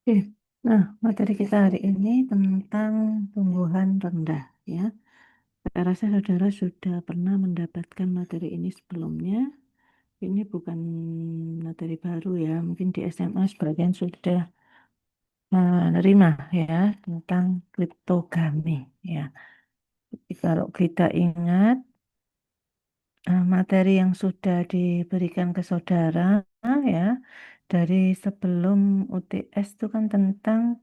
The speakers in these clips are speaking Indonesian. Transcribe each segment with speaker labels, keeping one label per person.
Speaker 1: Oke, nah materi kita hari ini tentang tumbuhan rendah ya. Saya rasa saudara sudah pernah mendapatkan materi ini sebelumnya. Ini bukan materi baru ya, mungkin di SMA sebagian sudah menerima ya tentang kriptogami ya. Jadi kalau kita ingat materi yang sudah diberikan ke saudara ya dari sebelum UTS itu kan tentang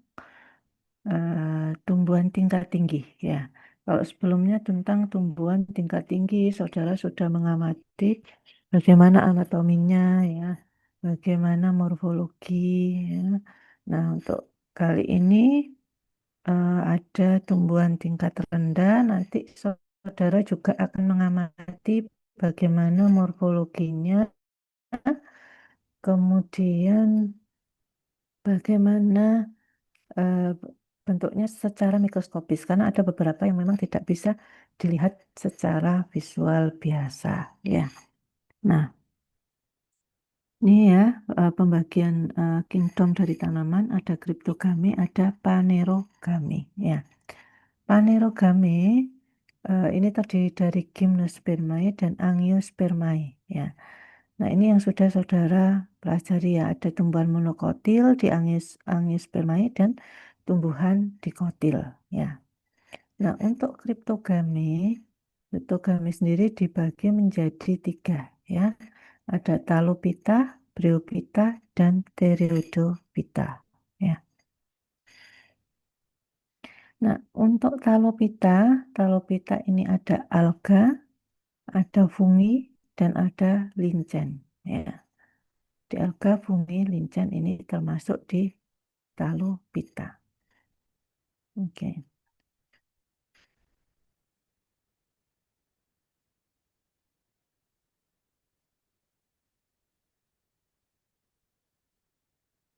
Speaker 1: tumbuhan tingkat tinggi ya. Kalau sebelumnya tentang tumbuhan tingkat tinggi, saudara sudah mengamati bagaimana anatominya ya, bagaimana morfologi ya. Nah, untuk kali ini ada tumbuhan tingkat rendah, nanti saudara juga akan mengamati bagaimana morfologinya, kemudian bagaimana eh, bentuknya secara mikroskopis karena ada beberapa yang memang tidak bisa dilihat secara visual biasa ya. Nah, ini ya pembagian kingdom dari tanaman ada kriptogami, ada panerogami ya. Panerogami ini terdiri dari gimnospermae dan angiospermae ya. Nah, ini yang sudah saudara pelajari ya, ada tumbuhan monokotil di angiospermae dan tumbuhan dikotil ya. Nah, untuk kriptogami sendiri dibagi menjadi tiga ya. Ada talopita, bryophyta, dan pteridophyta ya. Nah, untuk talopita ini ada alga, ada fungi, dan ada lincen ya. Di alga, fungi, lincen ini termasuk di talopita. Oke.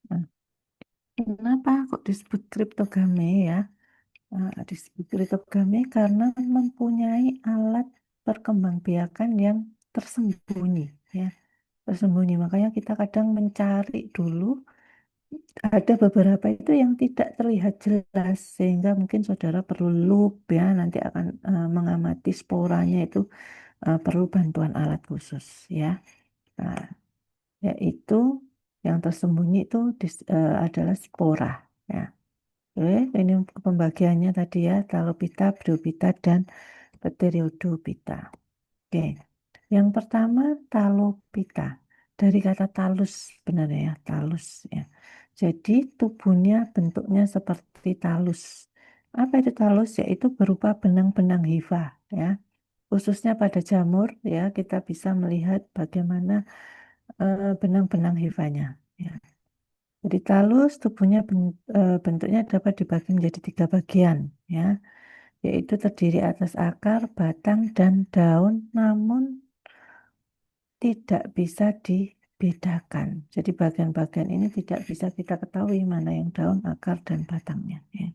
Speaker 1: Nah, kenapa kok disebut kriptogame ya? Disebut kriptogame karena mempunyai alat perkembangbiakan yang tersembunyi ya. Tersembunyi. Makanya kita kadang mencari dulu. Ada beberapa itu yang tidak terlihat jelas sehingga mungkin saudara perlu loop ya nanti akan mengamati sporanya itu perlu bantuan alat khusus ya. Nah, yaitu yang tersembunyi itu adalah spora ya. Oke, ini pembagiannya tadi ya, talopita, bryophyta, dan pteriodophyta. Oke, yang pertama talopita. Dari kata talus sebenarnya ya, talus ya. Jadi tubuhnya bentuknya seperti talus. Apa itu talus? Yaitu berupa benang-benang hifa ya. Khususnya pada jamur ya, kita bisa melihat bagaimana benang-benang hifanya. Ya. Jadi talus tubuhnya bentuknya dapat dibagi menjadi tiga bagian ya, yaitu terdiri atas akar, batang, dan daun, namun tidak bisa dibedakan. Jadi bagian-bagian ini tidak bisa kita ketahui mana yang daun, akar, dan batangnya. Ya.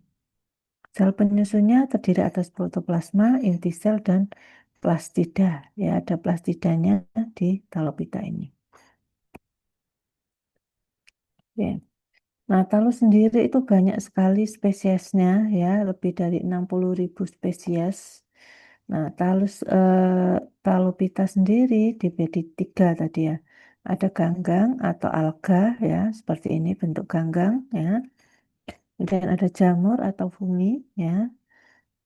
Speaker 1: Sel penyusunnya terdiri atas protoplasma, inti sel, dan plastida. Ya, ada plastidanya di talopita ini. Ya. Nah, talus sendiri itu banyak sekali spesiesnya, ya, lebih dari 60.000 spesies. Nah, talupita sendiri dibagi tiga tadi ya. Ada ganggang atau alga ya, seperti ini bentuk ganggang ya. Kemudian ada jamur atau fungi ya.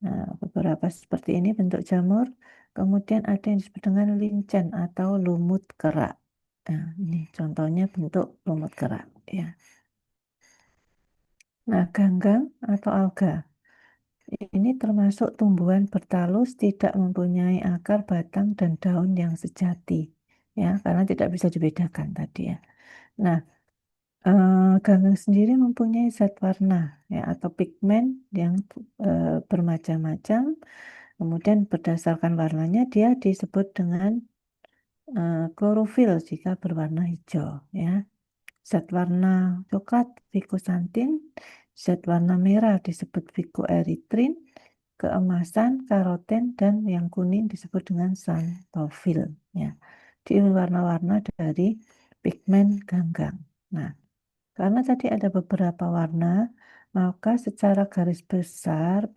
Speaker 1: Nah, beberapa seperti ini bentuk jamur. Kemudian ada yang disebut dengan lincen atau lumut kerak. Nah, ini contohnya bentuk lumut kerak ya. Nah, ganggang atau alga ini termasuk tumbuhan bertalus tidak mempunyai akar, batang, dan daun yang sejati, ya, karena tidak bisa dibedakan tadi ya. Nah, ganggang sendiri mempunyai zat warna, ya, atau pigmen yang bermacam-macam. Kemudian berdasarkan warnanya dia disebut dengan klorofil jika berwarna hijau, ya. Zat warna coklat fikosantin, zat warna merah disebut fikoeritrin, keemasan, karoten, dan yang kuning disebut dengan xanthofil. Ya. Di warna-warna dari pigmen ganggang. Nah, Karena tadi ada beberapa warna, maka secara garis besar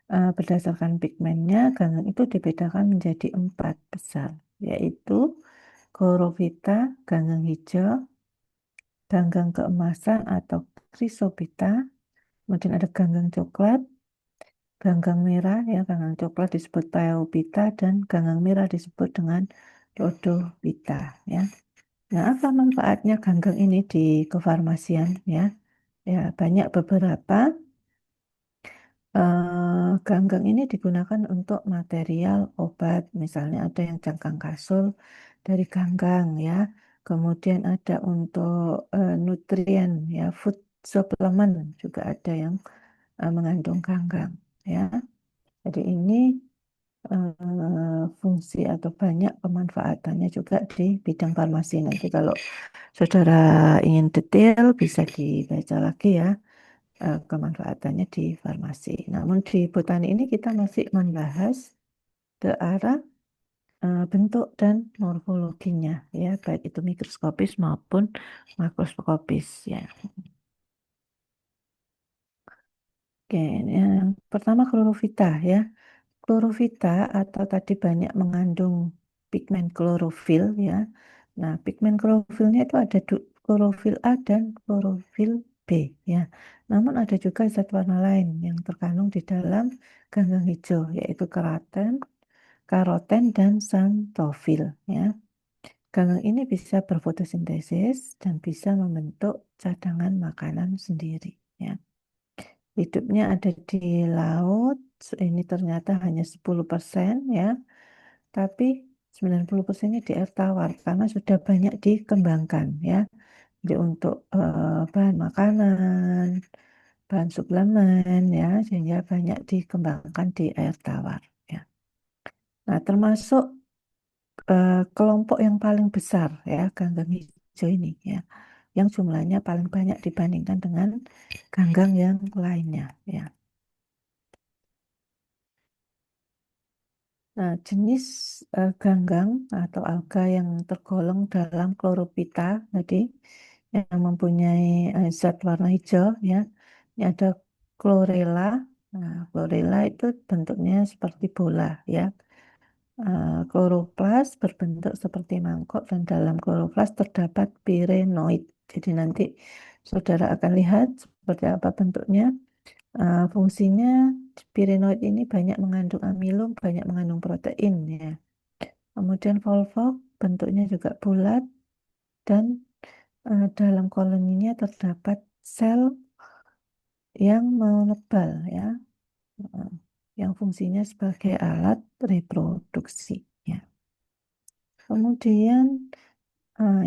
Speaker 1: berdasarkan pigmennya ganggang itu dibedakan menjadi 4 besar, yaitu chlorophyta, ganggang hijau, ganggang keemasan atau chrysobeata, kemudian ada ganggang coklat, ganggang merah, ya ganggang coklat disebut phaeophyta dan ganggang merah disebut dengan rhodophyta, ya. Nah, apa manfaatnya ganggang ini di kefarmasian, ya? Ya, banyak beberapa. Ganggang ini digunakan untuk material obat, misalnya ada yang cangkang kasur dari ganggang, ya. Kemudian ada untuk nutrien, ya, food supplement juga ada yang mengandung ganggang, ya. Jadi ini fungsi atau banyak pemanfaatannya juga di bidang farmasi. Nanti kalau saudara ingin detail bisa dibaca lagi, ya, kemanfaatannya di farmasi. Namun di botani ini kita masih membahas ke arah bentuk dan morfologinya, ya, baik itu mikroskopis maupun makroskopis, ya. Oke, yang pertama klorofita, ya. Klorofita atau tadi banyak mengandung pigmen klorofil, ya. Nah, pigmen klorofilnya itu ada klorofil A dan klorofil B, ya. Namun ada juga zat warna lain yang terkandung di dalam ganggang hijau, yaitu karoten dan xanthofil, ya. Ganggang ini bisa berfotosintesis dan bisa membentuk cadangan makanan sendiri, ya. Hidupnya ada di laut, ini ternyata hanya 10%, ya. Tapi 90%-nya di air tawar karena sudah banyak dikembangkan, ya. Jadi untuk bahan makanan, bahan suplemen, ya, sehingga banyak dikembangkan di air tawar, ya. Nah, termasuk kelompok yang paling besar, ya, ganggang hijau ini, ya, yang jumlahnya paling banyak dibandingkan dengan ganggang yang lainnya, ya. Nah, jenis ganggang atau alga yang tergolong dalam chlorophyta tadi yang mempunyai zat warna hijau, ya. Ini ada chlorella. Nah, chlorella itu bentuknya seperti bola, ya. Kloroplas berbentuk seperti mangkok dan dalam kloroplas terdapat pirenoid. Jadi nanti saudara akan lihat seperti apa bentuknya. Fungsinya pirenoid ini banyak mengandung amilum, banyak mengandung protein, ya. Kemudian volvox bentuknya juga bulat dan dalam koloninya terdapat sel yang menebal, ya, eh, yang fungsinya sebagai alat reproduksi, ya. Kemudian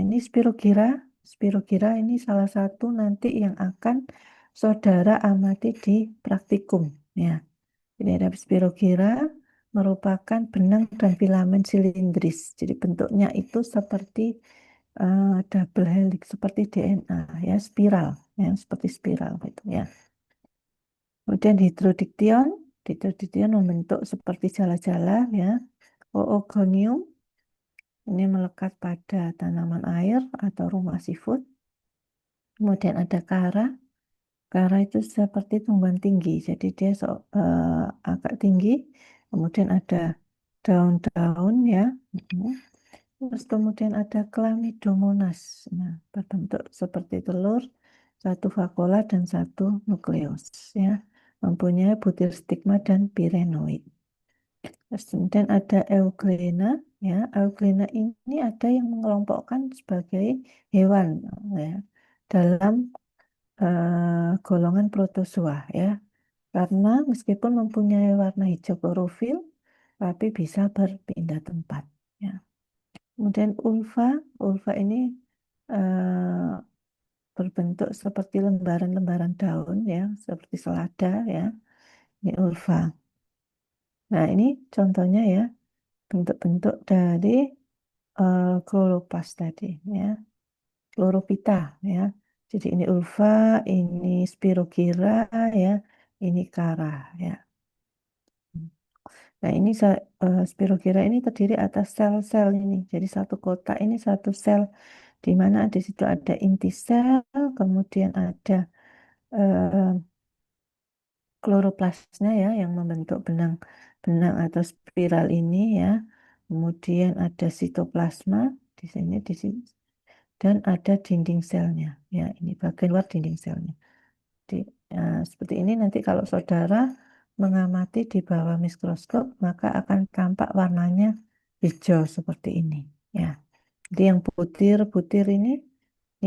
Speaker 1: ini spirogyra. Spirogyra ini salah satu nanti yang akan saudara amati di praktikum, ya. Ini ada spirogyra merupakan benang dan filamen silindris. Jadi bentuknya itu seperti double helix, seperti DNA, ya, spiral, ya, seperti spiral gitu, ya. Kemudian dihidrodiktion membentuk seperti jala-jala, ya. Oogonium ini melekat pada tanaman air atau rumah seafood. Kemudian ada kara. Kara itu seperti tumbuhan tinggi, jadi dia agak tinggi. Kemudian ada daun-daun, ya. Terus kemudian ada Chlamydomonas. Nah, berbentuk seperti telur, satu vakuola dan satu nukleus, ya. Mempunyai butir stigma dan pirenoid. Terus kemudian ada Euglena, ya. Euglena ini ada yang mengelompokkan sebagai hewan, ya, dalam golongan protozoa, ya. Karena meskipun mempunyai warna hijau klorofil, tapi bisa berpindah tempat, ya. Kemudian ulva ini eh, berbentuk seperti lembaran-lembaran daun, ya, seperti selada, ya. Ini ulva. Nah, ini contohnya, ya, bentuk-bentuk dari kloroplast tadi, ya. Chlorophyta, ya. Jadi ini ulva, ini spirogyra, ya, ini kara, ya. Nah, ini spirogyra ini terdiri atas sel-sel ini. Jadi satu kotak ini satu sel di mana di situ ada inti sel, kemudian ada eh, kloroplasnya ya yang membentuk benang-benang atau spiral ini ya. Kemudian ada sitoplasma di sini, dan ada dinding selnya. Ya, ini bagian luar dinding selnya. Di, seperti ini nanti kalau saudara mengamati di bawah mikroskop, maka akan tampak warnanya hijau seperti ini. Ya, jadi yang butir-butir ini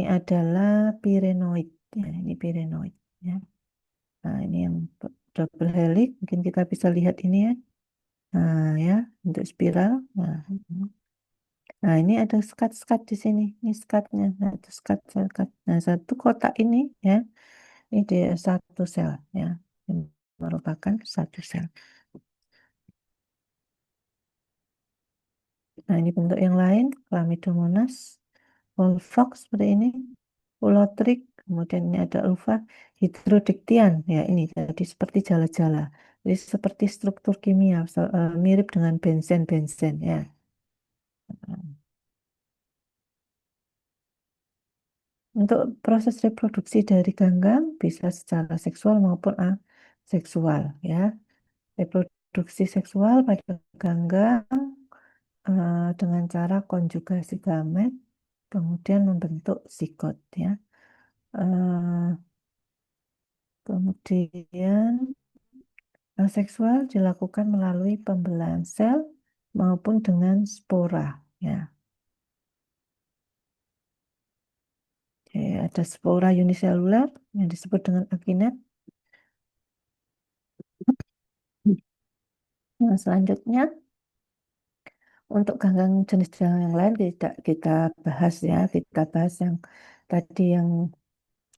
Speaker 1: adalah pirenoid. Ya, ini pirenoid. Ya. Nah, ini yang double helix, mungkin kita bisa lihat ini ya. Nah, ya, untuk spiral. Nah, ini ada skat-skat di sini. Ini skatnya. Nah, itu skat. Nah, satu kotak ini ya, ini dia satu sel ya, yang merupakan satu sel. Nah, ini bentuk yang lain, Chlamydomonas, Volvox seperti ini, Ulotrik, kemudian ini ada ulva, Hydrodictyon. Ya, ini jadi seperti jala-jala. Jadi seperti struktur kimia, mirip dengan benzen ya. Untuk proses reproduksi dari ganggang bisa secara seksual maupun aseksual ya. Reproduksi seksual pada ganggang dengan cara konjugasi gamet, kemudian membentuk zigot ya. Eh, Kemudian aseksual dilakukan melalui pembelahan sel maupun dengan spora ya. Oke, ada spora uniseluler yang disebut dengan akinet. Nah, selanjutnya untuk ganggang jenis yang lain tidak kita bahas ya, kita bahas yang tadi yang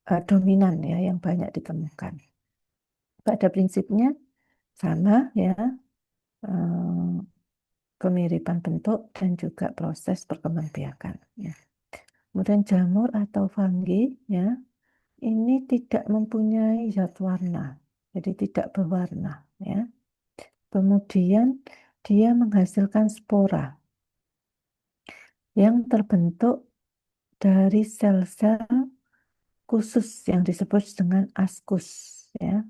Speaker 1: dominan ya, yang banyak ditemukan. Pada prinsipnya sama ya, eh, kemiripan bentuk dan juga proses perkembangbiakan. Ya. Kemudian jamur atau fungi ya, ini tidak mempunyai zat warna, jadi tidak berwarna ya. Kemudian dia menghasilkan spora yang terbentuk dari sel-sel khusus yang disebut dengan askus ya,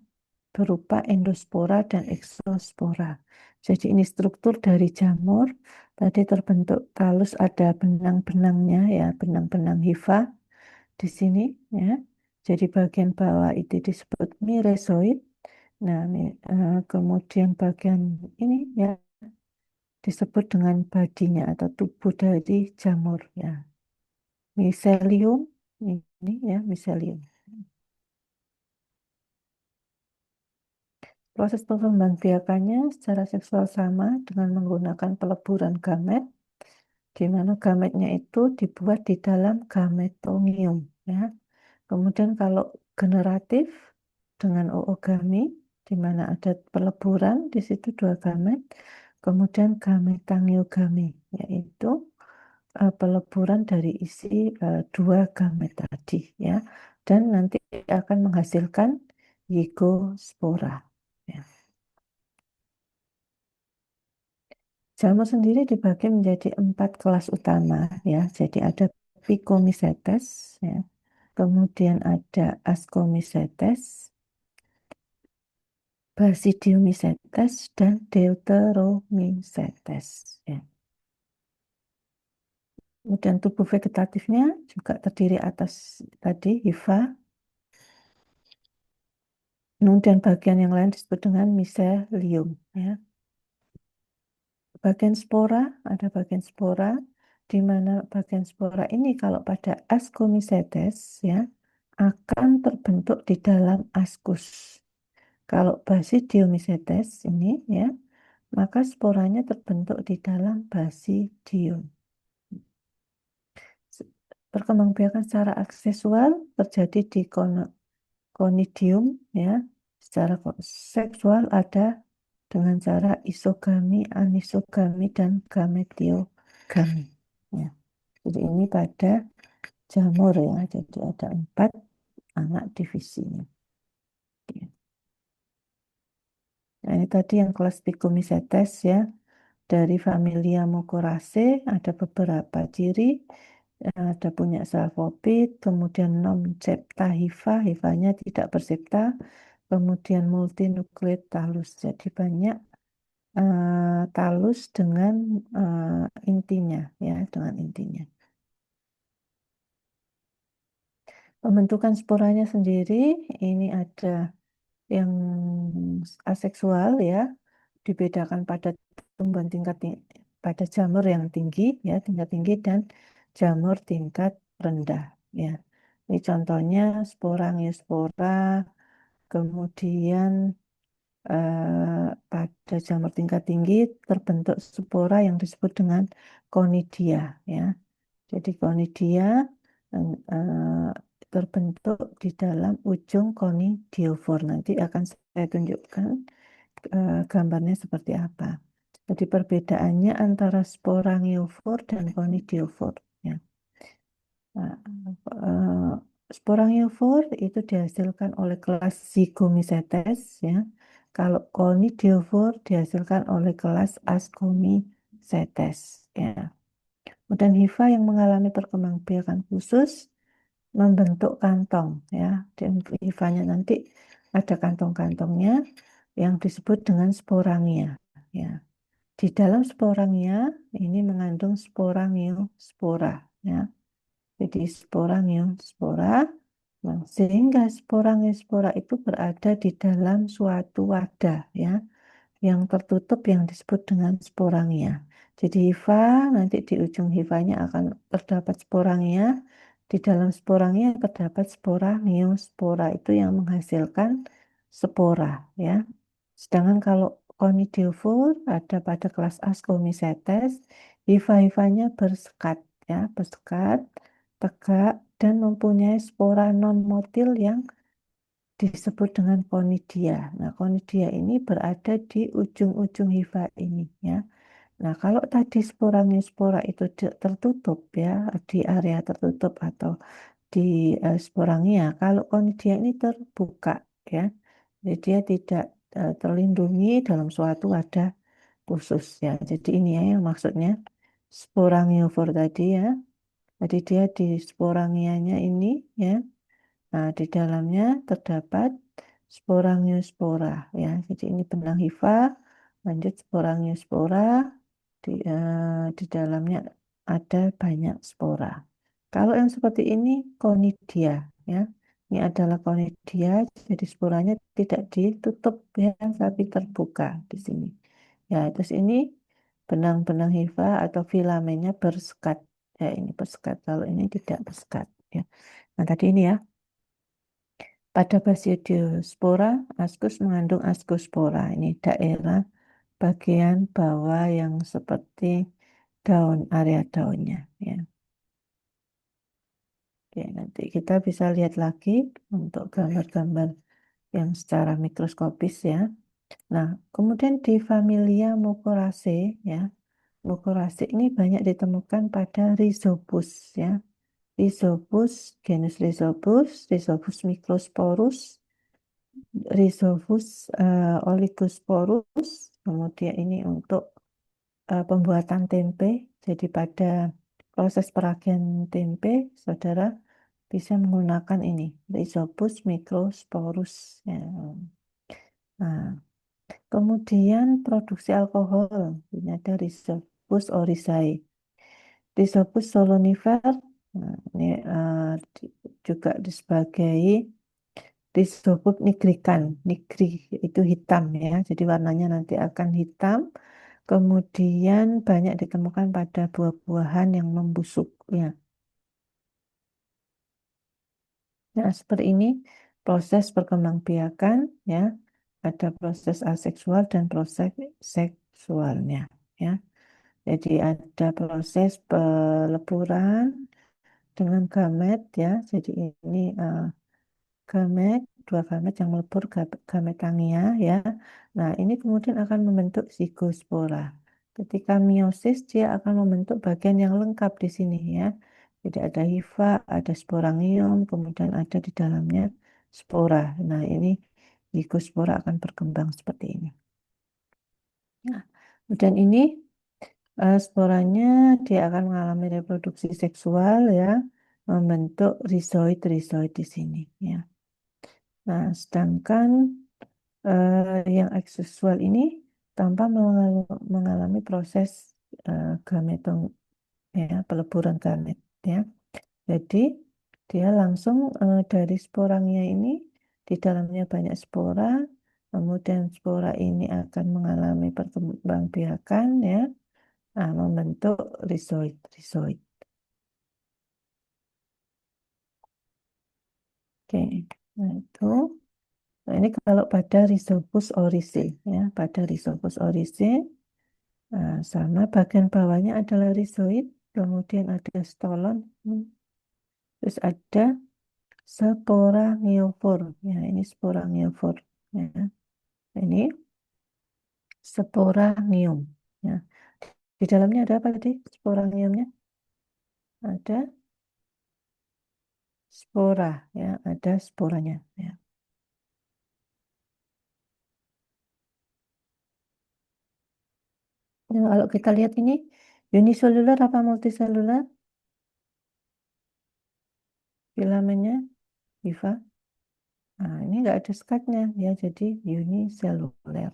Speaker 1: berupa endospora dan exospora. Jadi ini struktur dari jamur, tadi terbentuk talus, ada benang-benangnya ya, benang-benang hifa di sini ya. Jadi bagian bawah itu disebut mesozoid. Nah, kemudian bagian ini ya disebut dengan badinya atau tubuh dari jamur ya. Miselium ini ya, miselium. Proses perkembangbiakannya secara seksual sama dengan menggunakan peleburan gamet, di mana gametnya itu dibuat di dalam gametomium. Ya. Kemudian kalau generatif dengan oogami, di mana ada peleburan, di situ dua gamet. Kemudian gametangiogami, yaitu peleburan dari isi dua gamet tadi. Ya. Dan nanti akan menghasilkan zigospora. Ya. Jamur sendiri dibagi menjadi 4 kelas utama ya. Jadi ada Phycomycetes ya. Kemudian ada Ascomycetes, Basidiomycetes dan Deuteromycetes ya. Kemudian tubuh vegetatifnya juga terdiri atas tadi hifa. Kemudian bagian yang lain disebut dengan miselium ya. Bagian spora, ada bagian spora, di mana bagian spora ini kalau pada Ascomycetes ya akan terbentuk di dalam askus. Kalau Basidiomycetes ini ya, maka sporanya terbentuk di dalam basidium. Perkembangbiakan secara aksesual terjadi di conidium ya. Secara seksual ada dengan cara isogami, anisogami, dan gametiogami. Ya. Jadi ini pada jamur ya. Jadi ada 4 anak divisinya. Ya. Nah, ini tadi yang kelas Picomycetes ya. Dari familia Mucoracea ada beberapa ciri. ada punya salvopit, kemudian non-septa hifa, hifanya tidak bersepta, kemudian multinukleat talus. Jadi banyak talus dengan intinya, ya, dengan intinya. Pembentukan sporanya sendiri ini ada yang aseksual, ya, dibedakan pada tumbuhan pada jamur yang tinggi, ya, tingkat tinggi, dan jamur tingkat rendah, ya. Ini contohnya sporangiosfora, kemudian pada jamur tingkat tinggi terbentuk spora yang disebut dengan conidia, ya. Jadi conidia eh, terbentuk di dalam ujung conidiofor. Nanti akan saya tunjukkan gambarnya seperti apa. Jadi perbedaannya antara sporangiofor dan conidiofor, ya. Nah, eh, sporangiofor itu dihasilkan oleh kelas Zygomycetes, ya. Kalau conidiofor dihasilkan oleh kelas Ascomycetes, ya. Kemudian hifa yang mengalami perkembangbiakan khusus membentuk kantong, ya. Dan hifanya nanti ada kantong-kantongnya yang disebut dengan sporangia, ya. Di dalam sporangia ini mengandung sporangiospora, ya. Jadi sporangiospora, nah, sehingga sporangiospora itu berada di dalam suatu wadah, ya, yang tertutup yang disebut dengan sporangia. Jadi hifa, nanti di ujung hifanya akan terdapat sporangia. Di dalam sporangia terdapat sporangiospora itu yang menghasilkan spora, ya. Sedangkan kalau conidiofor ada pada kelas Ascomycetes, hifa-hifanya bersekat, ya, bersekat, tegak, dan mempunyai spora non-motil yang disebut dengan conidia. Nah, conidia ini berada di ujung-ujung hifa ini, ya. Nah, kalau tadi sporangiosfora itu tertutup, ya, di area tertutup atau di sporangia, kalau conidia ini terbuka, ya. Jadi dia tidak terlindungi dalam suatu wadah khusus, ya. Jadi ini ya yang maksudnya sporangiofor tadi, ya. Jadi dia di sporangianya ini, ya. Nah, di dalamnya terdapat sporangiospora, ya. Jadi ini benang hifa, lanjut sporangiospora, di dalamnya ada banyak spora. Kalau yang seperti ini conidia, ya. Ini adalah conidia, jadi sporanya tidak ditutup, ya, tapi terbuka di sini. Ya, terus ini benang-benang hifa atau filamennya bersekat. Ya, ini bersekat. Kalau ini tidak bersekat, ya. Nah, tadi ini, ya. Pada Basidiospora, askus mengandung ascospora. Ini daerah bagian bawah yang seperti daun, area daunnya, ya. Oke, nanti kita bisa lihat lagi untuk gambar-gambar yang secara mikroskopis, ya. Nah, kemudian di familia Mucoraceae, ya. Mucoraceae ini banyak ditemukan pada Rhizopus, ya. Rhizopus, genus Rhizopus, Rhizopus microsporus, Rhizopus oligosporus, kemudian ini untuk pembuatan tempe. Jadi pada proses peragian tempe, saudara bisa menggunakan ini, Rhizopus microsporus, ya. Nah, kemudian produksi alkohol, ini ada Rhizopus oryzae. Rhizopus solonifer, nah, ini juga sebagai Rhizopus nigrican, nigri itu hitam, ya, jadi warnanya nanti akan hitam. Kemudian banyak ditemukan pada buah-buahan yang membusuk, ya. Nah, seperti ini proses perkembangbiakan, ya. Ada proses aseksual dan proses seksualnya, ya. Jadi ada proses peleburan dengan gamet, ya. Jadi ini gamet, dua gamet yang melebur, gametangia, ya. Nah, ini kemudian akan membentuk zigospora. Ketika meiosis dia akan membentuk bagian yang lengkap di sini, ya. Jadi ada hifa, ada sporangium, kemudian ada di dalamnya spora. Nah, ini zigospora akan berkembang seperti ini. Nah, kemudian ini Sporanya dia akan mengalami reproduksi seksual ya, membentuk rizoid-rizoid di sini ya. Nah, sedangkan yang ekseksual ini tanpa mengalami proses gametom ya, peleburan gamet ya. Jadi dia langsung dari sporangnya ini di dalamnya banyak spora, kemudian spora ini akan mengalami perkembangbiakan ya, membentuk rizoid, rizoid. Oke, nah itu. Nah, ini kalau pada Rhizopus oryzae ya, pada Rhizopus oryzae sama bagian bawahnya adalah rhizoid, kemudian ada stolon, terus ada sporangiofor. Ya, ini sporangiofor. Ya, ini sporangium. Ya, di dalamnya ada apa tadi? Sporangiumnya ada spora, ya, ada sporanya. Ya. Nah, kalau kita lihat ini uniselular apa multiselular? Filamennya, Iva. Nah, ini nggak ada sekatnya, ya, jadi uniseluler.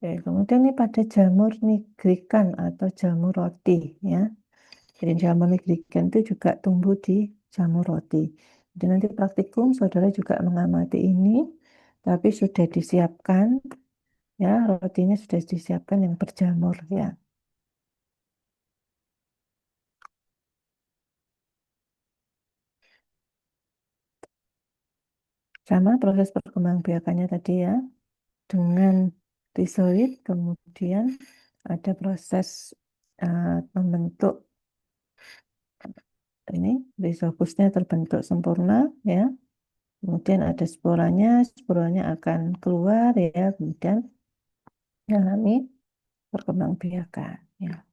Speaker 1: Oke, kemudian ini pada jamur nigrikan atau jamur roti, ya. Jadi jamur nigrikan itu juga tumbuh di jamur roti. Jadi nanti praktikum saudara juga mengamati ini, tapi sudah disiapkan, ya, rotinya sudah disiapkan yang berjamur, ya. Sama proses perkembangbiakannya tadi ya, dengan rizoid, kemudian ada proses membentuk ini rizofusnya terbentuk sempurna ya. Kemudian ada sporanya, sporanya akan keluar ya, kemudian mengalami perkembangbiakan ya.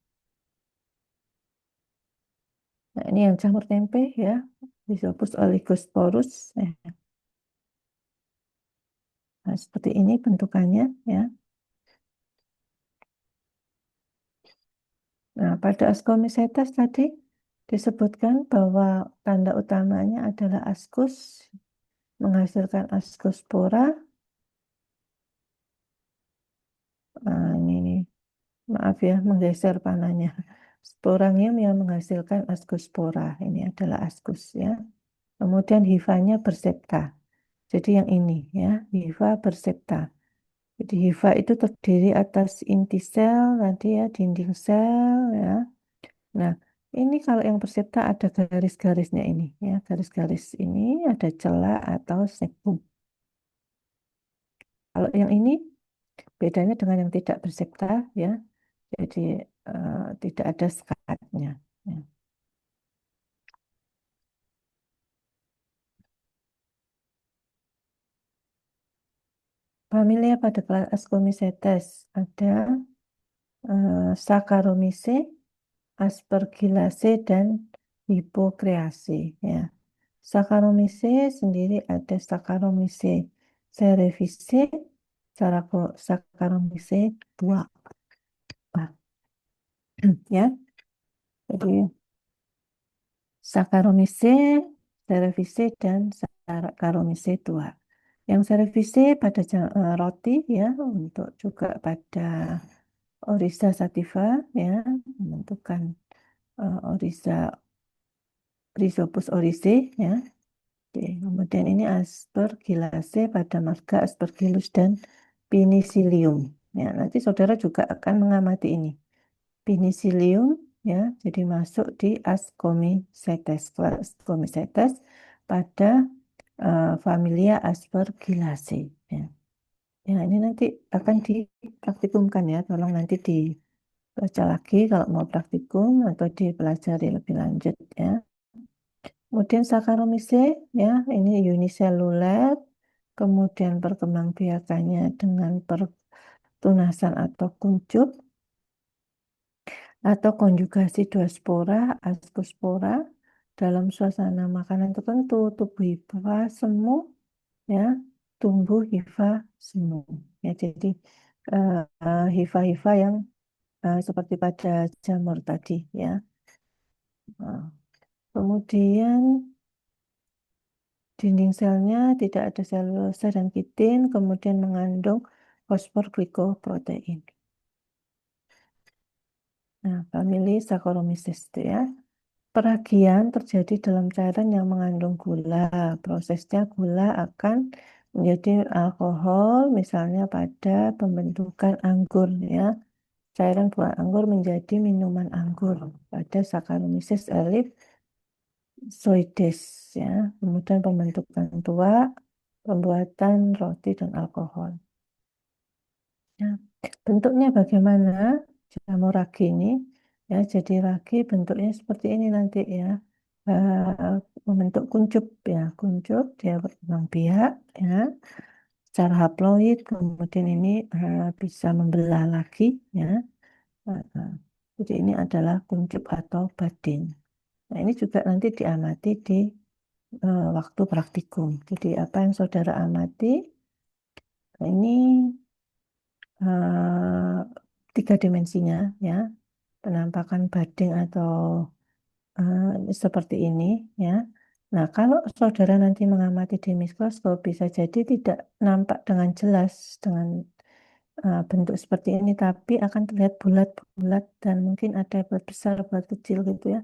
Speaker 1: Nah, ini yang jamur tempe ya, Rhizopus oligosporus ya. Nah, seperti ini bentukannya ya. Nah, pada Ascomycetes tadi disebutkan bahwa tanda utamanya adalah askus, menghasilkan ascospora. Nah, ini maaf ya, menggeser panahnya. Sporangium yang menghasilkan ascospora. Ini adalah askus ya. Kemudian hifanya bersepta. Jadi yang ini ya, hifa bersepta. Jadi hifa itu terdiri atas inti sel, tadi ya, dinding sel ya. Nah, ini kalau yang bersepta ada garis-garisnya ini ya, garis-garis ini ada celah atau segum. Kalau yang ini bedanya dengan yang tidak bersepta ya. Jadi tidak ada sekatnya. Ya. Familia pada kelas Ascomycetes ada Saccharomyces, Aspergillacea dan Hippocreaceae. Ya. Saccharomyces sendiri ada Saccharomyces cerevisiae, Saccharomyces tua. Ah, ya, jadi Saccharomyces cerevisiae dan Saccharomyces tua. Yang cerevisiae pada roti ya, untuk juga pada Oryza sativa ya, menentukan Oryza Rhizopus oryzae ya. Oke, kemudian ini Aspergillacea pada marga Aspergillus dan Penicillium. Ya, nanti saudara juga akan mengamati ini. Penicillium ya, jadi masuk di Ascomycetes, kelas Ascomycetes pada familia Aspergillaceae. Ya. Ya, ini nanti akan dipraktikumkan ya, tolong nanti dibaca lagi kalau mau praktikum atau dipelajari lebih lanjut ya. Kemudian Saccharomyces ya, ini uniseluler, kemudian perkembangbiakannya dengan pertunasan atau kuncup atau konjugasi dua spora, ascospora dalam suasana makanan tertentu, tubuh hifa semu ya, tumbuh hifa semu. Ya, jadi hifa-hifa yang seperti pada jamur tadi ya. Nah, kemudian dinding selnya tidak ada selulosa dan kitin, kemudian mengandung fosfor glikoprotein. Nah, famili Saccharomyces itu ya. Peragian terjadi dalam cairan yang mengandung gula. Prosesnya gula akan menjadi alkohol, misalnya pada pembentukan anggur ya. Cairan buah anggur menjadi minuman anggur pada Saccharomyces ellipsoides ya. Kemudian pembentukan tua, pembuatan roti dan alkohol. Ya. Bentuknya bagaimana? Jamur ragi ini ya, jadi ragi bentuknya seperti ini nanti ya. Membentuk kuncup ya, kuncup dia berkembang biak ya, secara haploid, kemudian ini bisa membelah lagi ya. Eh, jadi ini adalah kuncup atau badin. Nah, ini juga nanti diamati di waktu praktikum. Jadi apa yang saudara amati, nah, ini eh, tiga dimensinya ya, penampakan bading atau seperti ini ya. Nah, kalau saudara nanti mengamati di mikroskop bisa jadi tidak nampak dengan jelas dengan bentuk seperti ini, tapi akan terlihat bulat-bulat dan mungkin ada bulat besar, bulat kecil gitu ya.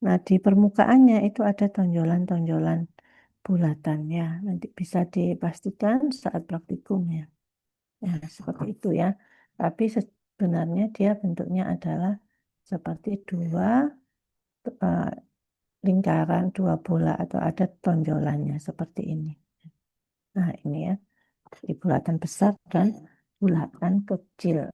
Speaker 1: Nah, di permukaannya itu ada tonjolan-tonjolan bulatan ya. Nanti bisa dipastikan saat praktikum ya. Ya, seperti itu ya. Tapi sebenarnya dia bentuknya adalah seperti dua eh, lingkaran, dua bola atau ada tonjolannya seperti ini. Nah, ini ya, di bulatan besar dan bulatan kecil.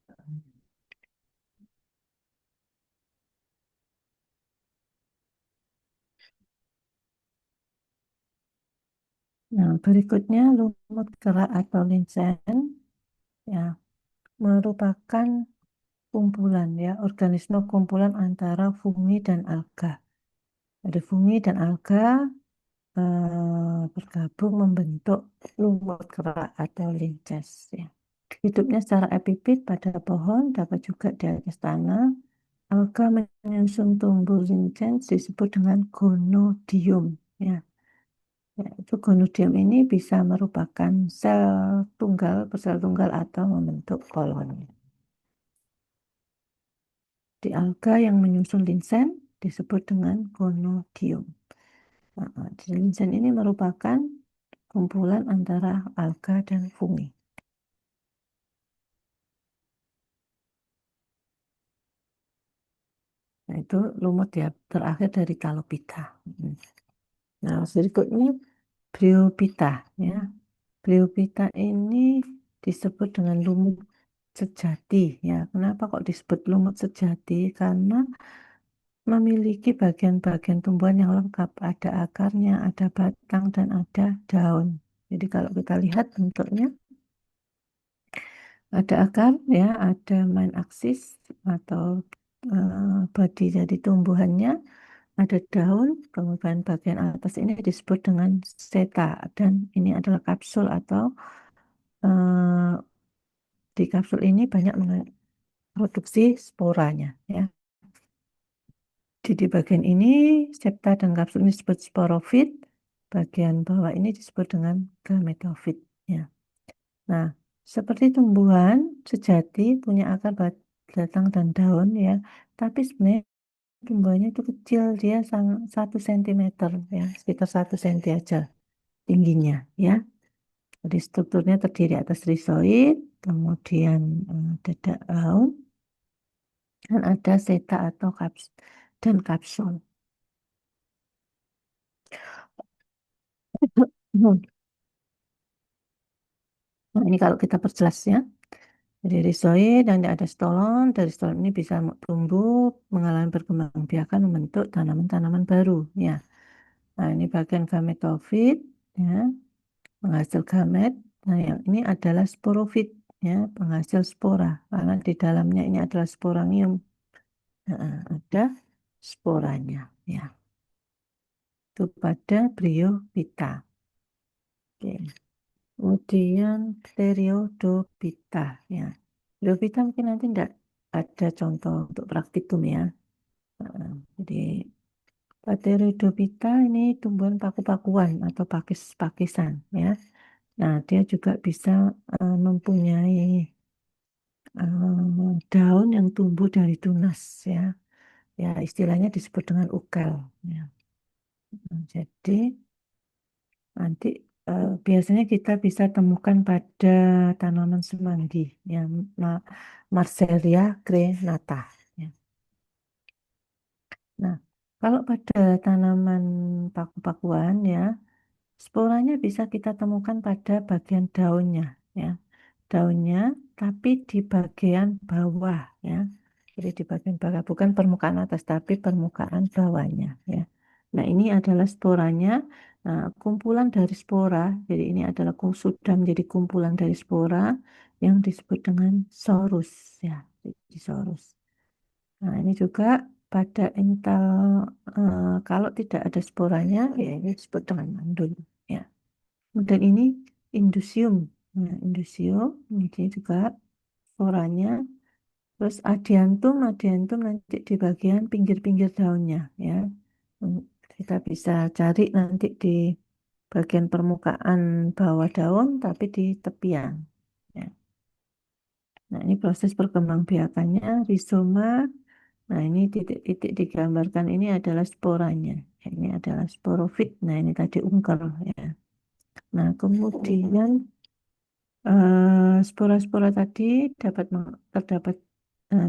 Speaker 1: Nah, berikutnya lumut kerak atau linsen ya merupakan kumpulan ya organisme kumpulan antara fungi dan alga. Jadi fungi dan alga bergabung membentuk lumut kerak atau linces ya. Hidupnya secara epifit pada pohon, dapat juga di atas tanah. Alga menyusun tumbuh lichens disebut dengan gonodium. Ya. Ya, itu gonodium ini bisa merupakan sel tunggal, bersel tunggal atau membentuk koloni. Di alga yang menyusun linsen disebut dengan gonodium. Nah, di linsen ini merupakan kumpulan antara alga dan fungi. Nah, itu lumut ya terakhir dari Talopita. Nah, berikutnya Bryophyta ya. Bryophyta ini disebut dengan lumut sejati ya. Kenapa kok disebut lumut sejati? Karena memiliki bagian-bagian tumbuhan yang lengkap. Ada akarnya, ada batang, dan ada daun. Jadi kalau kita lihat bentuknya, ada akar ya, ada main aksis atau bodi dari tumbuhannya, ada daun, kemudian bagian atas ini disebut dengan seta dan ini adalah kapsul atau eh, di kapsul ini banyak produksi sporanya ya. Jadi bagian ini septa dan kapsul ini disebut sporofit, bagian bawah ini disebut dengan gametofit ya. Nah, seperti tumbuhan sejati punya akar batang dan daun ya, tapi sebenarnya tumbuhannya itu kecil, dia 1 sentimeter ya, sekitar 1 senti aja tingginya ya. Jadi strukturnya terdiri atas rizoid, kemudian ada daun, dan ada seta atau dan kapsul. Nah, ini kalau kita perjelas ya. Jadi rizoid dan ada stolon. Dari stolon ini bisa tumbuh, mengalami perkembangbiakan, membentuk tanaman-tanaman baru. Ya. Nah, ini bagian gametofit, ya, penghasil gamet. Nah, yang ini adalah sporofit, ya, penghasil spora. Karena di dalamnya ini adalah sporangium. Nah, ada sporanya, ya. Itu pada Bryophyta. Oke. Kemudian Pteriodophyta, ya. Rhodophyta mungkin nanti tidak ada contoh untuk praktikum ya. Nah, jadi Pteridophyta ini tumbuhan paku-pakuan atau pakis-pakisan ya. Nah, dia juga bisa mempunyai daun yang tumbuh dari tunas ya. Ya, istilahnya disebut dengan ukel ya. Jadi nanti biasanya kita bisa temukan pada tanaman semanggi yang Marselia crenata. Ya. Nah, kalau pada tanaman paku-pakuan ya, sporanya bisa kita temukan pada bagian daunnya ya. Daunnya tapi di bagian bawah ya. Jadi di bagian bawah bukan permukaan atas tapi permukaan bawahnya ya. Nah, ini adalah sporanya. Nah, kumpulan dari spora. Jadi ini adalah sudah menjadi kumpulan dari spora yang disebut dengan sorus ya. Jadi sorus. Nah, ini juga pada ental kalau tidak ada sporanya ya ini disebut dengan mandul ya. Kemudian ini indusium. Nah, indusium ini dia juga sporanya. Terus adiantum nanti di bagian pinggir-pinggir daunnya ya. Hmm, Kita bisa cari nanti di bagian permukaan bawah daun tapi di tepian. Ya. Nah, ini proses perkembangbiakannya rizoma. Nah, ini titik-titik digambarkan ini adalah sporanya. Ini adalah sporofit. Nah, ini tadi ungker ya. Nah, kemudian spora-spora tadi terdapat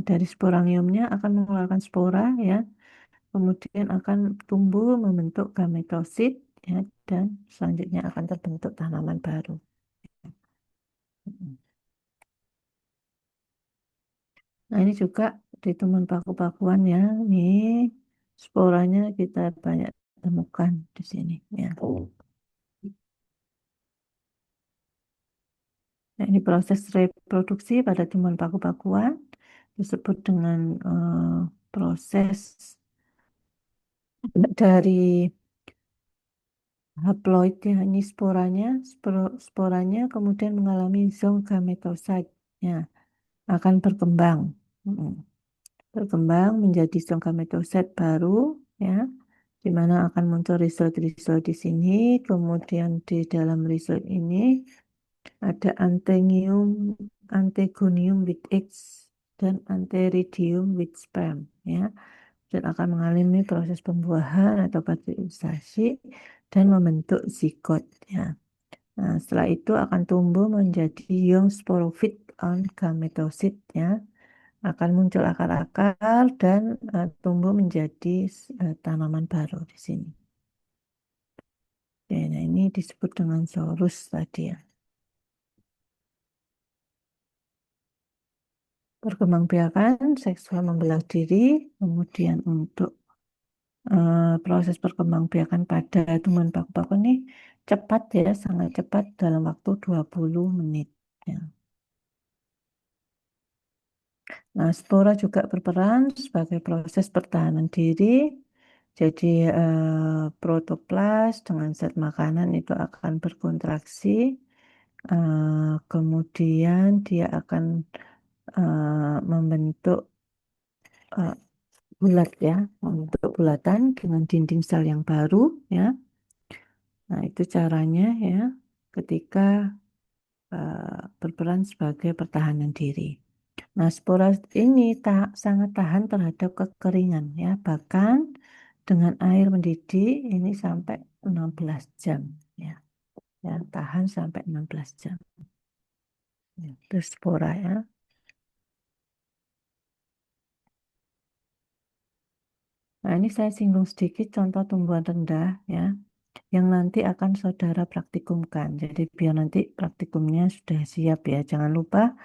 Speaker 1: dari sporangiumnya akan mengeluarkan spora ya. Kemudian akan tumbuh membentuk gametosit ya, dan selanjutnya akan terbentuk tanaman baru. Nah, ini juga di teman paku-pakuan ya. Ini sporanya kita banyak temukan di sini ya. Nah, ini proses reproduksi pada tumbuhan paku-pakuan disebut dengan proses dari haploid ya. Ini sporanya kemudian mengalami zoogametosite ya, akan berkembang. Mm, Berkembang menjadi zoogametosite baru ya, di mana akan muncul rizod di sini, kemudian di dalam rizod ini ada antegonium with eggs dan antheridium with sperm ya, dan akan mengalami proses pembuahan atau fertilisasi dan membentuk zigot ya. Nah, setelah itu akan tumbuh menjadi young sporophyte on gametosit ya, akan muncul akar-akar dan tumbuh menjadi tanaman baru di sini. Ya, nah ini disebut dengan sorus tadi ya. Perkembangbiakan seksual membelah diri, kemudian untuk proses perkembangbiakan pada tumbuhan paku-paku ini cepat ya, sangat cepat dalam waktu 20 menit. Ya. Nah, spora juga berperan sebagai proses pertahanan diri. Jadi protoplas dengan zat makanan itu akan berkontraksi, kemudian dia akan membentuk eh, bulat ya, membentuk bulatan dengan dinding sel yang baru ya. Nah, itu caranya ya ketika berperan sebagai pertahanan diri. Nah, spora ini sangat tahan terhadap kekeringan ya, bahkan dengan air mendidih ini sampai 16 jam ya. Ya, tahan sampai 16 jam. Ya, itu spora ya. Nah, ini saya singgung sedikit contoh tumbuhan rendah ya, yang nanti akan saudara praktikumkan. Jadi biar nanti praktikumnya sudah siap ya. Jangan lupa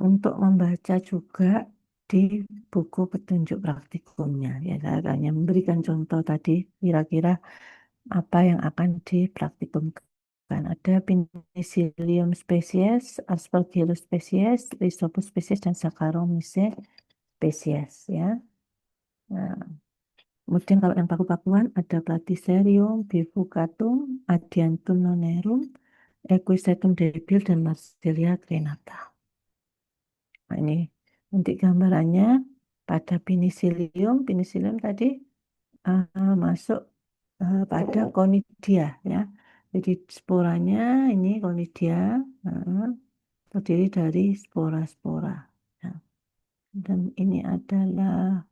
Speaker 1: untuk membaca juga di buku petunjuk praktikumnya. Ya, saya hanya memberikan contoh tadi kira-kira apa yang akan dipraktikumkan. Ada Penicillium spesies, Aspergillus spesies, Rhizopus spesies, dan Saccharomyces spesies ya. Nah, kemudian kalau yang paku-pakuan ada Platycerium, Bifurcatum, Adiantum nonerum, Equisetum debil, dan Marsilea crenata. ini nanti gambarannya pada penicillium. Penicillium tadi masuk pada conidia ya. Jadi sporanya ini conidia terdiri dari spora-spora. Ya. Dan ini adalah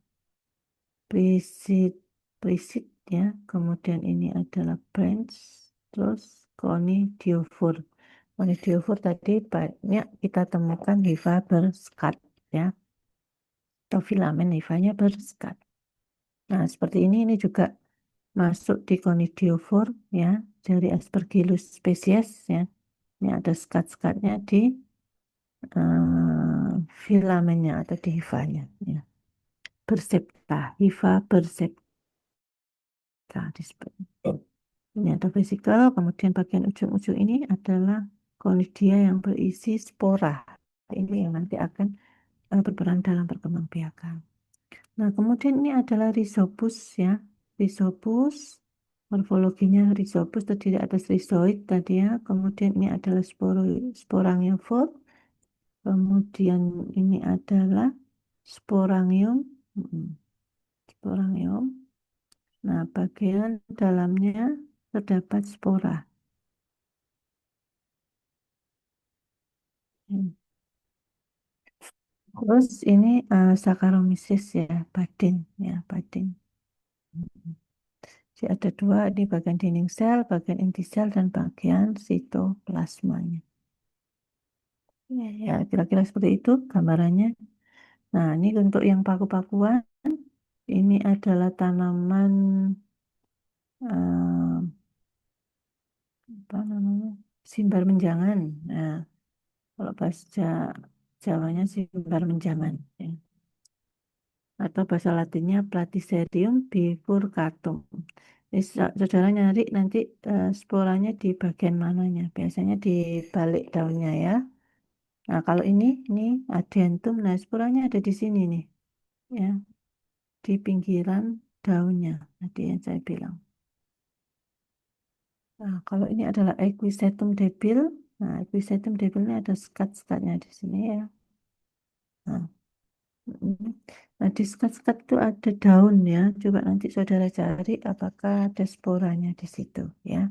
Speaker 1: prisit, prisit ya. Kemudian ini adalah branch, terus conidiophore. Conidiophore tadi banyak kita temukan hifa berskat ya, atau filamen hifanya berskat. Nah, seperti ini juga masuk di Conidiophore ya, dari Aspergillus spesies ya. Ini ada skat-skatnya di filamennya atau di hifanya ya. Bersepta, hifa bersepta disebut. Ini ada vesikel, kemudian bagian ujung-ujung ini adalah conidia yang berisi spora. Ini yang nanti akan berperan dalam perkembangbiakan. Nah, kemudian ini adalah rhizopus ya. Rhizopus, morfologinya rhizopus terdiri atas rhizoid tadi ya. Kemudian ini adalah sporangium. Kemudian ini adalah sporangium. Sporangium. Nah, bagian dalamnya terdapat spora. Hmm. Terus ini Saccharomyces ya, badin ya, badin. Jadi ada dua di bagian dinding sel, bagian inti sel, dan bagian sitoplasmanya. Ya, kira-kira seperti itu gambarannya. Nah, ini untuk yang paku-pakuan, ini adalah tanaman eh, apa namanya, simbar menjangan. Nah, kalau bahasa Jawanya simbar menjangan. Ya. Atau bahasa Latinnya Platycerium bifurcatum. Jadi, saudara nyari nanti sporanya di bagian mananya. Biasanya di balik daunnya ya. Nah, kalau ini adentum, nah sporanya ada di sini nih, ya, di pinggiran daunnya. Tadi yang saya bilang. Nah, kalau ini adalah Equisetum debil. Nah, Equisetum debilnya ada sekat-sekatnya di sini ya. Nah, nah, di sekat-sekat itu ada daun ya. Coba nanti saudara cari apakah ada sporanya di situ ya.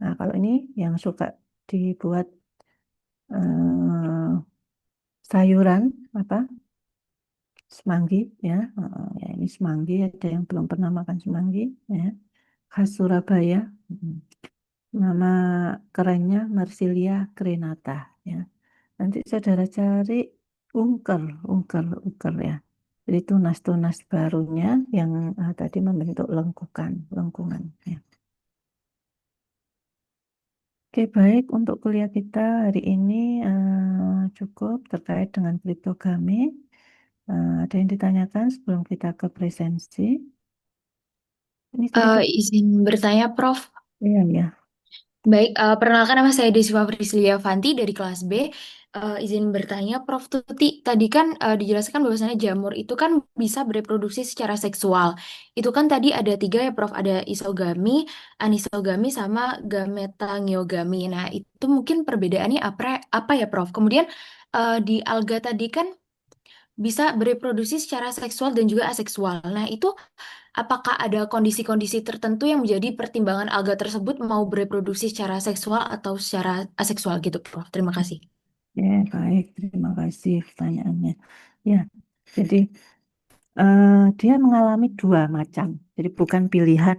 Speaker 1: Nah, kalau ini yang suka dibuat eh, sayuran apa? Semanggi ya. Ya ini semanggi, ada yang belum pernah makan semanggi ya. Khas Surabaya. Mm. Nama kerennya Marsilia crenata ya. Nanti saudara cari ungker, ungker ya. Jadi tunas-tunas barunya yang tadi membentuk lengkungan ya. Oke, baik untuk kuliah kita hari ini cukup terkait dengan kriptogami. Ada yang ditanyakan sebelum kita ke presensi? Ini sedikit,
Speaker 2: Izin bertanya, Prof.
Speaker 1: iya ya.
Speaker 2: Baik, perkenalkan nama saya Deswa Priscilia Fanti dari kelas B. Izin bertanya, Prof. Tuti, tadi kan dijelaskan bahwasannya jamur itu kan bisa bereproduksi secara seksual. Itu kan tadi ada tiga ya, Prof. Ada isogami, anisogami, sama gametangiogami. Nah, itu mungkin perbedaannya apa ya, Prof? Kemudian di alga tadi kan bisa bereproduksi secara seksual dan juga aseksual. Nah, itu apakah ada kondisi-kondisi tertentu yang menjadi pertimbangan alga tersebut mau bereproduksi secara seksual atau secara aseksual gitu, Prof? Terima kasih.
Speaker 1: Ya, baik, terima kasih pertanyaannya. Ya, jadi dia mengalami dua macam. Jadi bukan pilihan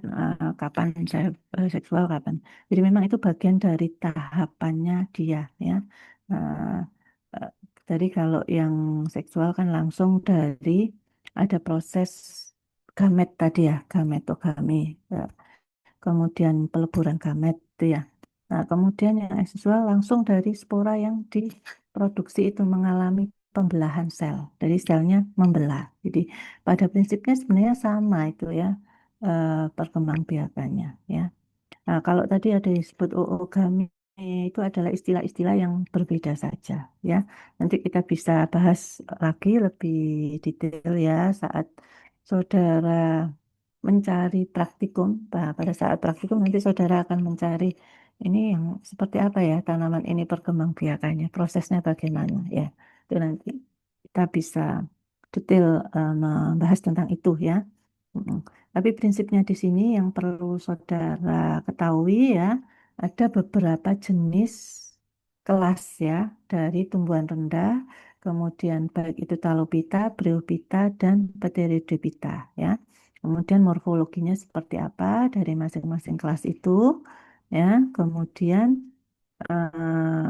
Speaker 1: kapan saya seksual kapan. Jadi memang itu bagian dari tahapannya dia ya. Eh, eh, jadi kalau yang seksual kan langsung dari ada proses gamet tadi ya, gametogami. Ya. Kemudian peleburan gamet itu ya. Nah, kemudian yang aseksual langsung dari spora yang diproduksi itu mengalami pembelahan sel. Jadi selnya membelah. Jadi pada prinsipnya sebenarnya sama itu ya perkembangbiakannya ya. Nah, kalau tadi ada disebut oogami itu adalah istilah-istilah yang berbeda saja ya. Nanti kita bisa bahas lagi lebih detail ya saat saudara mencari praktikum. Nah, pada saat praktikum nanti saudara akan mencari ini yang seperti apa ya tanaman ini perkembangbiakannya, prosesnya bagaimana ya. Itu nanti kita bisa detail membahas tentang itu ya. Mm. Tapi prinsipnya di sini yang perlu saudara ketahui ya, ada beberapa jenis kelas ya dari tumbuhan rendah, kemudian baik itu talopita, bryophyta, dan pteridophyta ya. Kemudian morfologinya seperti apa dari masing-masing kelas itu ya. Kemudian eh,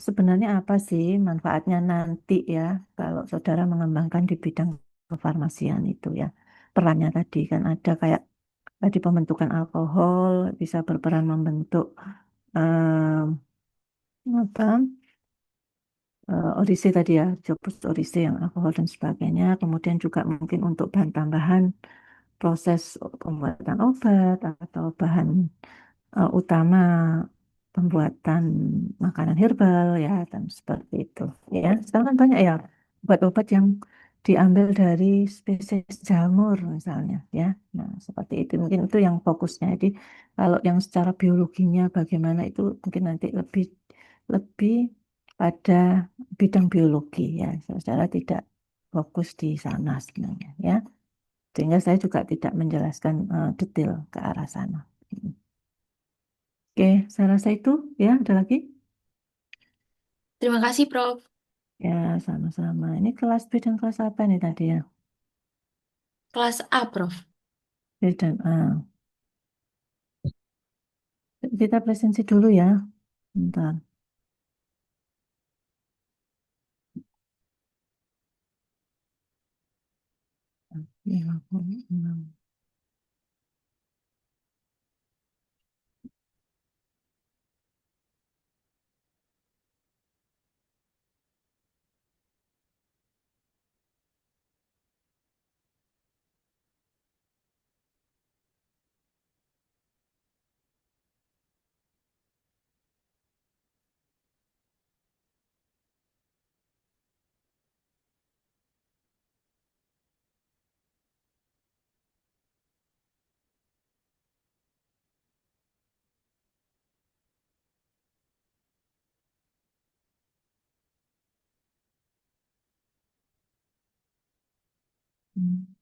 Speaker 1: sebenarnya apa sih manfaatnya nanti ya kalau saudara mengembangkan di bidang kefarmasian itu ya. Perannya tadi kan ada kayak tadi pembentukan alkohol bisa berperan membentuk apa ODC tadi ya, Jopus ODC yang alkohol dan sebagainya. Kemudian juga mungkin untuk bahan tambahan proses pembuatan obat atau bahan utama pembuatan makanan herbal ya dan seperti itu ya. Sekarang kan banyak ya obat-obat yang diambil dari spesies jamur misalnya ya. Nah, seperti itu mungkin itu yang fokusnya. Jadi kalau yang secara biologinya bagaimana itu mungkin nanti lebih lebih pada bidang biologi ya. Secara tidak fokus di sana sebenarnya ya. Sehingga saya juga tidak menjelaskan detail ke arah sana. Oke, saya rasa itu ya. Ada lagi?
Speaker 2: Terima kasih, Prof.
Speaker 1: Ya, sama-sama. Ini kelas B dan kelas apa nih tadi ya?
Speaker 2: Kelas A, Prof.
Speaker 1: B dan A. Kita presensi dulu ya. Bentar. Ya, 56. Hmm.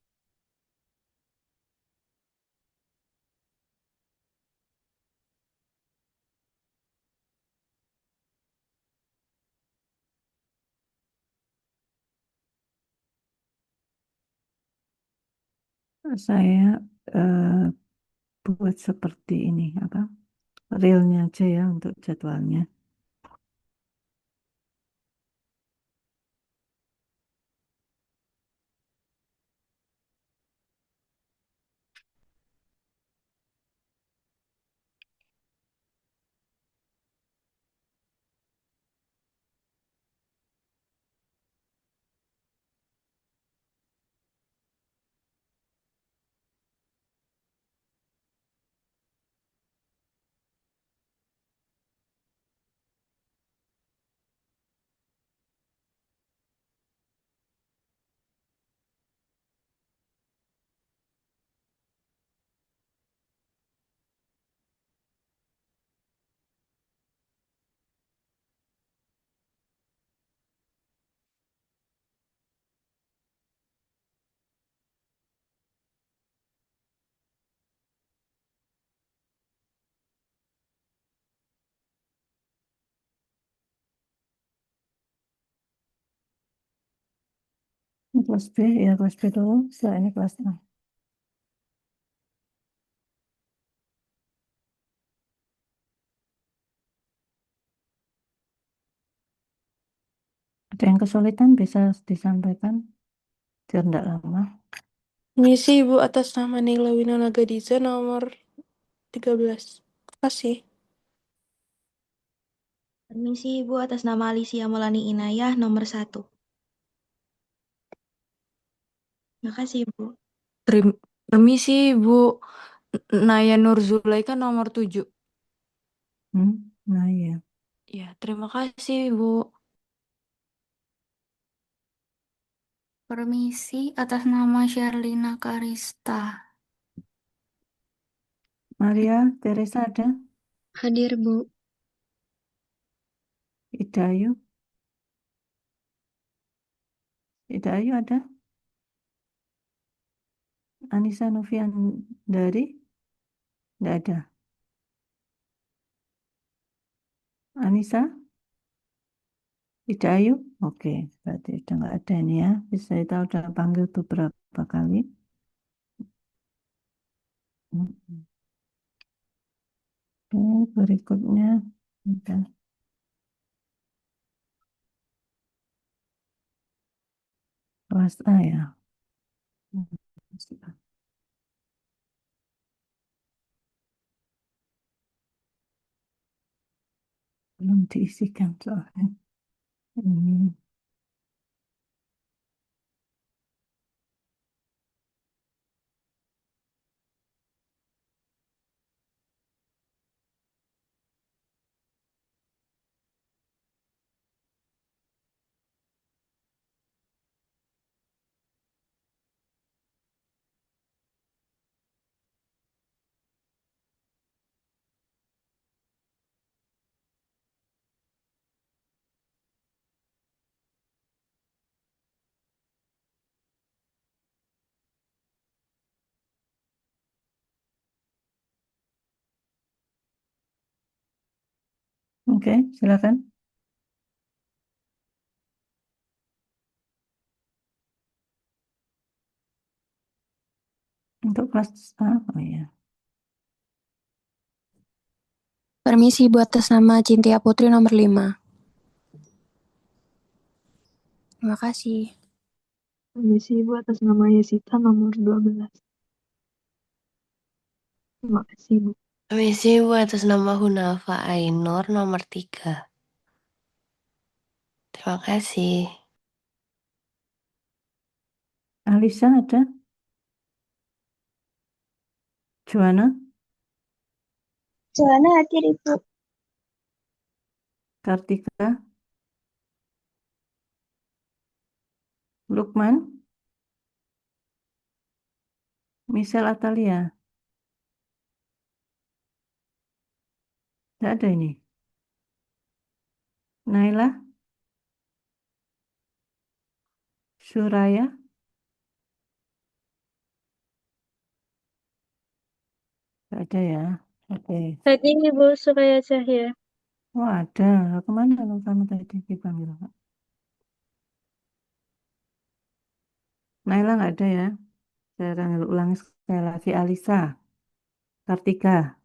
Speaker 1: Saya eh, buat seperti ini, apa? Realnya aja ya untuk jadwalnya. Ini kelas B ya, kelas B dulu. Setelah ini kelas A. Ada yang kesulitan bisa disampaikan biar tidak lama.
Speaker 3: Misi Ibu atas nama Nila Winona nomor 13. Kasih.
Speaker 4: Permisi Ibu, atas nama Alicia Maulani Inayah, nomor 1. Makasih Ibu.
Speaker 3: Permisi Bu Naya Nur Zulaika nomor 7.
Speaker 1: Nah ya.
Speaker 3: Ya, terima kasih Bu.
Speaker 5: Permisi atas nama Sherlina Karista.
Speaker 1: Maria, Teresa ada?
Speaker 4: Hadir Bu.
Speaker 1: Idayu? Ida Ayu ada? Anissa Novian dari? Tidak ada. Anissa? Ida Ayu? Oke, berarti udah nggak ada ini ya. Bisa kita udah panggil beberapa kali. Oke, berikutnya. Udah. Kelas A ya. Belum diisikan soalnya. Ini. Oke, silakan. Untuk kelas A, oh ya.
Speaker 6: Permisi, Bu, atas nama Cintia Putri nomor 5. Terima kasih.
Speaker 7: Permisi Ibu, atas nama Yesita nomor 12. Terima kasih Ibu.
Speaker 8: Permisi Bu, atas nama Hunafa Ainur nomor 3. Terima kasih.
Speaker 1: Alisa ada? Juana?
Speaker 9: Joanna hadir Ibu.
Speaker 1: Kartika? Lukman? Michelle Atalia? Tidak ada ini. Naila? Suraya? Tidak ada ya. Oke.
Speaker 9: Tadi Ibu Suraya Cahya.
Speaker 1: Oh ada. Kemana kalau kamu tadi dipanggil? Pak? Naila nggak ada ya. Saya ulangi sekali lagi. Alisa? Kartika?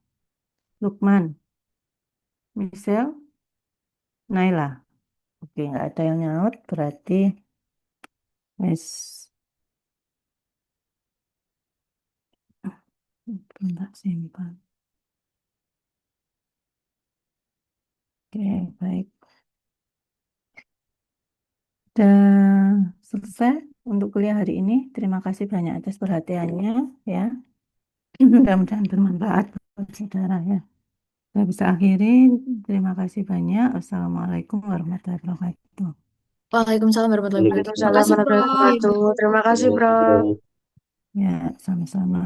Speaker 1: Lukman? Michelle? Naila? Oke, nggak ada yang nyaut. Berarti Miss Bentar, simpan. Oke, baik. Sudah selesai untuk kuliah hari ini. Terima kasih banyak atas perhatiannya ya. Mudah-mudahan bermanfaat buat saudara ya. Saya bisa akhiri. Terima kasih banyak. Wassalamualaikum warahmatullahi wabarakatuh.
Speaker 2: Waalaikumsalam warahmatullahi wabarakatuh. Terima
Speaker 3: Waalaikumsalam
Speaker 2: kasih,
Speaker 3: warahmatullahi
Speaker 2: Prof.
Speaker 3: wabarakatuh. Terima kasih, Prof.
Speaker 1: Ya, sama-sama.